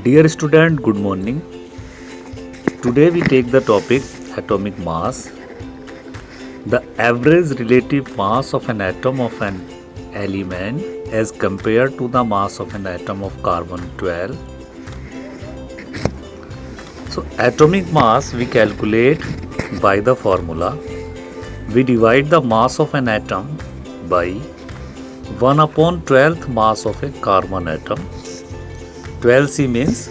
Dear student, good morning. Today we take the topic atomic mass. The average relative mass of an atom of an element as compared to the mass of an atom of carbon 12. So atomic mass we calculate by the formula. We divide the mass of an atom by 1 upon 12th mass of a carbon atom. 12C means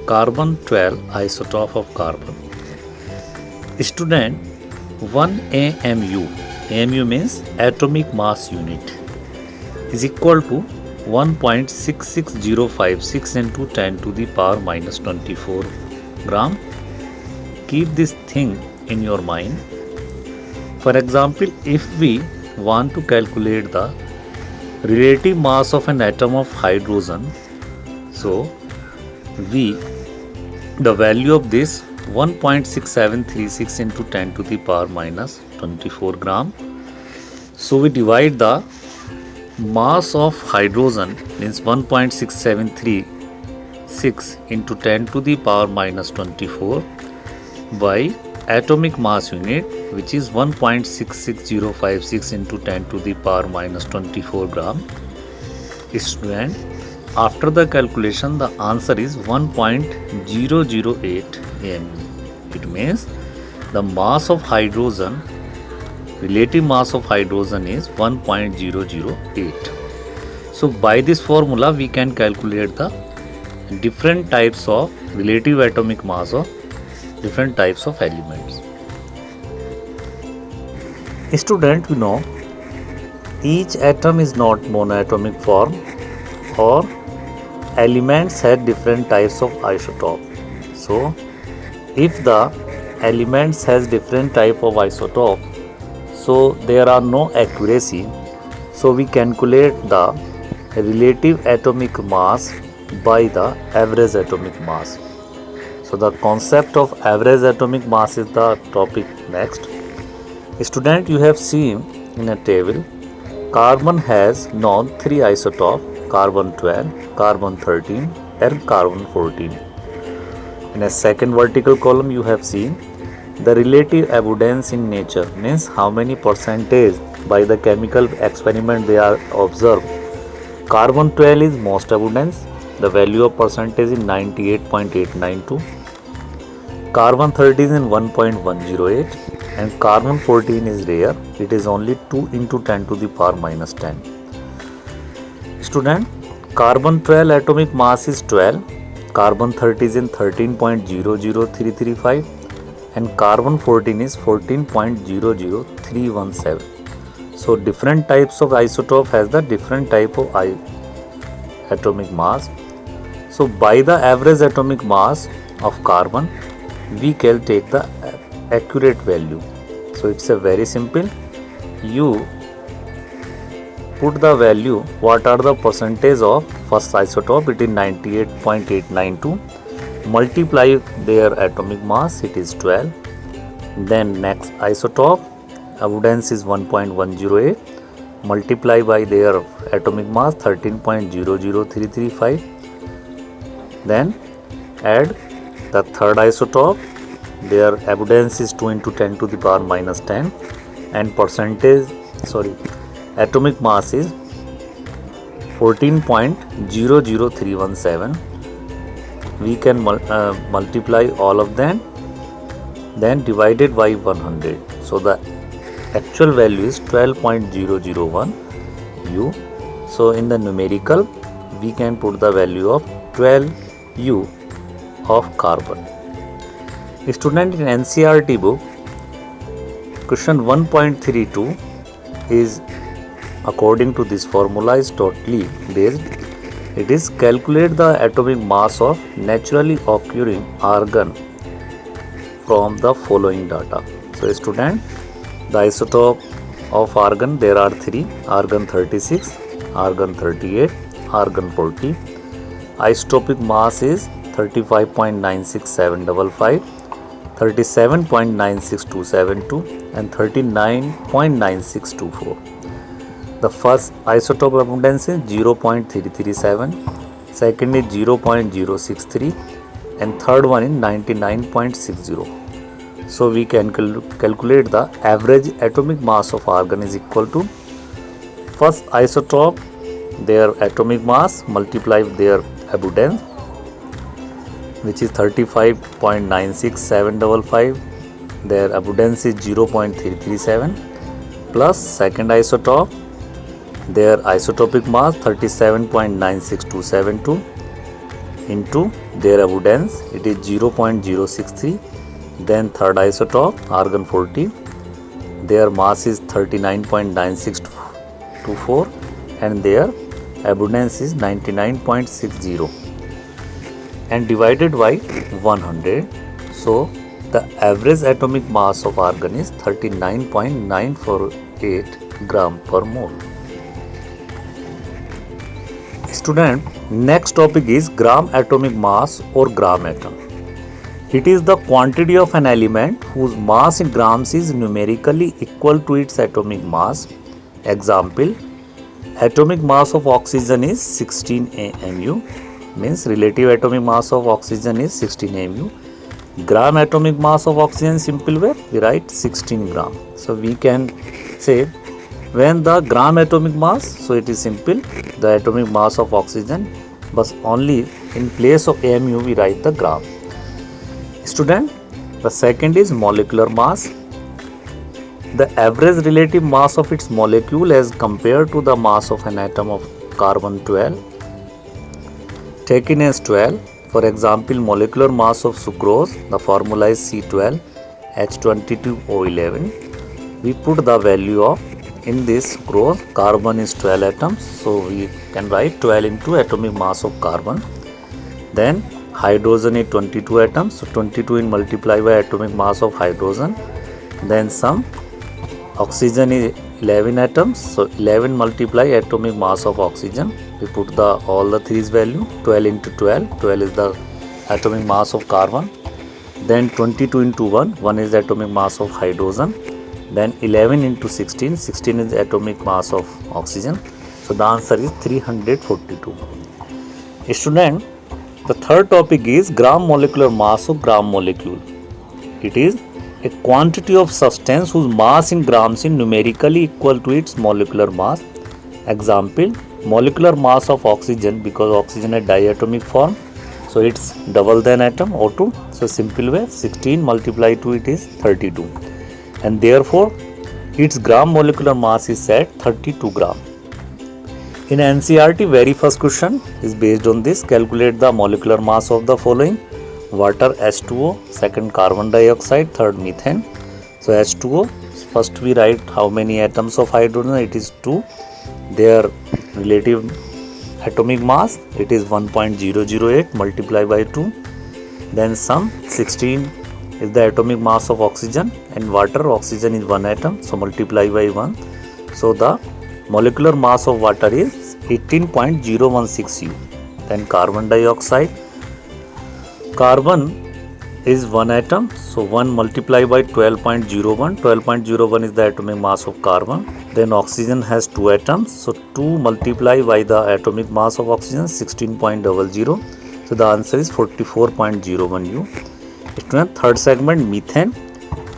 carbon 12 isotope of carbon. Student, 1 AMU, AMU means atomic mass unit, is equal to 1.66056 into 10 to the power minus 24 gram. Keep this thing in your mind. For example, if we want to calculate the relative mass of an atom of hydrogen, so the value of this 1.6736 into 10 to the power minus 24 gram. So we divide the mass of hydrogen means 1.6736 into 10 to the power minus 24 by atomic mass unit, which is 1.66056 into 10 to the power minus 24 gram. Student, after the calculation, the answer is 1.008 AMU. It means the mass of hydrogen, relative mass of hydrogen is 1.008. So by this formula, we can calculate the different types of relative atomic mass of different types of elements. Student, you know, each atom is not monoatomic form, or elements had different types of isotope. So if the elements has different type of isotope, so there are no accuracy, so we calculate the relative atomic mass by the average atomic mass. So the concept of average atomic mass is the topic next. Student, you have seen in a table, carbon has known 3 isotopes: carbon 12, carbon 13 and carbon 14. In a second vertical column, you have seen the relative abundance in nature, means how many percentage by the chemical experiment they are observed. Carbon 12 is most abundance, the value of percentage is 98.892. Carbon 13 is in 1.108 and carbon 14 is rare, it is only 2 into 10 to the power minus 10. Student, carbon 12 atomic mass is 12, carbon 13 is in 13.00335 and carbon 14 is 14.00317. So different types of isotope has the different type of atomic mass. So by the average atomic mass of carbon, we can take the accurate value. So it's a very simple. You put the value, what are the percentage of first isotope, it is 98.892, multiply their atomic mass, it is 12. Then next isotope, abundance is 1.108, multiply by their atomic mass 13.00335. Then add the third isotope, their abundance is 2 into 10 to the power minus 10 and atomic mass is 14.00317. We can multiply all of them, then divided by 100. So the actual value is 12.001 U. So in the numerical, we can put the value of 12 U of carbon. Student, in NCERT book, question 1.32 is according to this formula is totally based. It is calculate the atomic mass of naturally occurring argon from the following data. So student, the isotope of argon, there are 3: argon 36, argon 38, argon 40. Isotopic mass is 35.96755, 37.96272 and 39.9624. The first isotope abundance is 0.337, second is 0.063, and third one is 99.60. So we can calculate the average atomic mass of argon is equal to first isotope, their atomic mass multiplied with their abundance, which is 35.96755. Their abundance is 0.337, plus second isotope, their isotopic mass 37.96272 into their abundance, it is 0.063. Then third isotope, argon 40, their mass is 39.9624 and their abundance is 99.60 and divided by 100. So the average atomic mass of argon is 39.948 gram per mole. Student, next topic is gram atomic mass or gram atom. It is the quantity of an element whose mass in grams is numerically equal to its atomic mass. Example, atomic mass of oxygen is 16 AMU, means relative atomic mass of oxygen is 16 AMU. Gram atomic mass of oxygen, simple way we write 16 gram. So we can say when the gram atomic mass, so it is simple, the atomic mass of oxygen, but only in place of AMU we write the gram. Student, the second is molecular mass. The average relative mass of its molecule as compared to the mass of an atom of carbon 12 taken as 12. For example, molecular mass of sucrose, the formula is C12H22O11. We put the value of, in this sucrose, carbon is 12 atoms, so we can write 12 into atomic mass of carbon. Then hydrogen is 22 atoms, so 22 in multiply by atomic mass of hydrogen. Then some oxygen is 11 atoms, so 11 multiply atomic mass of oxygen. We put the all the three's value, 12 into 12, 12 is the atomic mass of carbon. Then 22 into 1 is the atomic mass of hydrogen. Then 11 into 16, 16 is the atomic mass of oxygen. So the answer is 342. Student, the third topic is gram molecular mass of gram molecule. It is a quantity of substance whose mass in grams is numerically equal to its molecular mass. Example, molecular mass of oxygen, because oxygen is diatomic form, so it's double than atom O2. So simple way, 16 multiplied to it is 32, and therefore its gram molecular mass is set 32 gram. In NCERT, very first question is based on this. Calculate the molecular mass of the following: water H2O, second carbon dioxide, third methane. So H2O, first we write how many atoms of hydrogen, it is 2. Their relative atomic mass, it is 1.008 multiplied by 2. Then sum, 16 is the atomic mass of oxygen, and water, oxygen is 1 atom, so multiply by 1. So the molecular mass of water is 18.016 U. Then carbon dioxide, carbon is 1 atom, so 1 multiplied by 12.01, 12.01 is the atomic mass of carbon. Then oxygen has 2 atoms, so 2 multiplied by the atomic mass of oxygen, 16.00, so the answer is 44.01 U. Student, third segment, methane,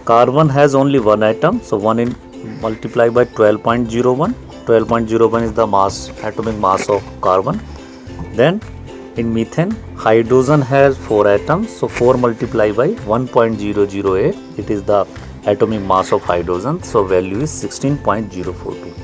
carbon has only 1 atom, so 1 in multiplied by 12.01, 12.01 is the mass, atomic mass of carbon. Then in methane, hydrogen has 4 atoms, so 4 multiplied by 1.008, it is the atomic mass of hydrogen, so value is 16.042.